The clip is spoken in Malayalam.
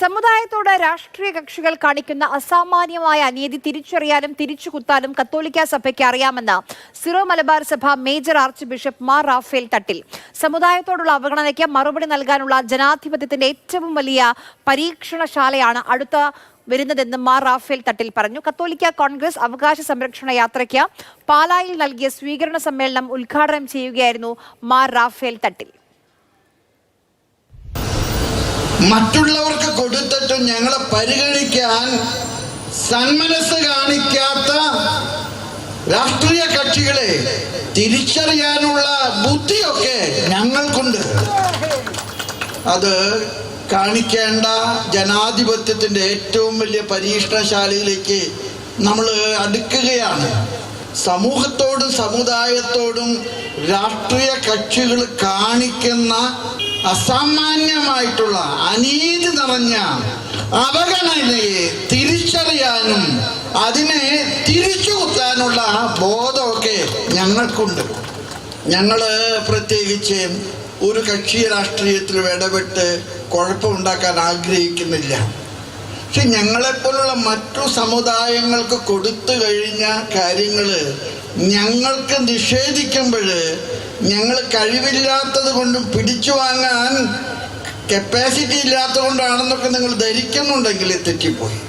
സമുദായത്തോട് രാഷ്ട്രീയ കക്ഷികൾ കാണിക്കുന്ന അസാമാന്യമായ അനീതി തിരിച്ചറിയാനും തിരിച്ചുകുത്താനും കത്തോലിക്ക സഭയ്ക്ക് അറിയാമെന്ന് സിറോ മലബാർ സഭ major archbishop Mar Raphael Thattil. സമുദായത്തോടുള്ള അവഗണനയ്ക്ക് മറുപടി നൽകാനുള്ള ജനാധിപത്യത്തിന്റെ ഏറ്റവും വലിയ പരീക്ഷണശാലയാണ് അടുത്ത വരുന്നതെന്ന് മാർ റാഫേൽ തട്ടിൽ പറഞ്ഞു. കത്തോലിക്ക കോൺഗ്രസ് അവകാശ സംരക്ഷണ യാത്രയ്ക്ക് പാലായിൽ നൽകിയ സ്വീകരണ സമ്മേളനം ഉദ്ഘാടനം ചെയ്യുകയായിരുന്നു മാർ റാഫേൽ തട്ടിൽ. മറ്റുള്ളവർക്ക് കൊടുത്തിട്ട് ഞങ്ങളെ പരിഗണിക്കാൻ സന്മനസ് കാണിക്കാത്ത രാഷ്ട്രീയ കക്ഷികളെ തിരിച്ചറിയാനുള്ള ബുദ്ധിയൊക്കെ ഞങ്ങൾക്കുണ്ട്. അത് കാണിക്കേണ്ട ജനാധിപത്യത്തിന്റെ ഏറ്റവും വലിയ പരീക്ഷണശാലയിലേക്ക് നമ്മൾ അടുക്കുകയാണ്. സമൂഹത്തോടും സമുദായത്തോടും രാഷ്ട്രീയ കക്ഷികൾ കാണിക്കുന്ന അസാമാന്യമായിട്ടുള്ള അനീതി നിറഞ്ഞ അവഗണനയെ തിരിച്ചറിയാനും അതിനെ തിരിച്ചുകുത്താനുള്ള ബോധമൊക്കെ ഞങ്ങൾക്കുണ്ട്. ഞങ്ങൾ പ്രത്യേകിച്ച് ഒരു കക്ഷി രാഷ്ട്രീയത്തിൽ ഇടപെട്ട് കുഴപ്പമുണ്ടാക്കാൻ ആഗ്രഹിക്കുന്നില്ല. പക്ഷെ ഞങ്ങളെപ്പോലുള്ള മറ്റു സമുദായങ്ങൾക്ക് കൊടുത്തു കഴിഞ്ഞ കാര്യങ്ങൾ ഞങ്ങൾക്ക് നിഷേധിക്കുമ്പോൾ ഞങ്ങൾ കഴിവില്ലാത്തത് കൊണ്ടും പിടിച്ചു വാങ്ങാൻ കപ്പാസിറ്റി ഇല്ലാത്തത് കൊണ്ടാണെന്നൊക്കെ നിങ്ങൾ ധരിക്കുന്നുണ്ടെങ്കിൽ തെറ്റിപ്പോയി.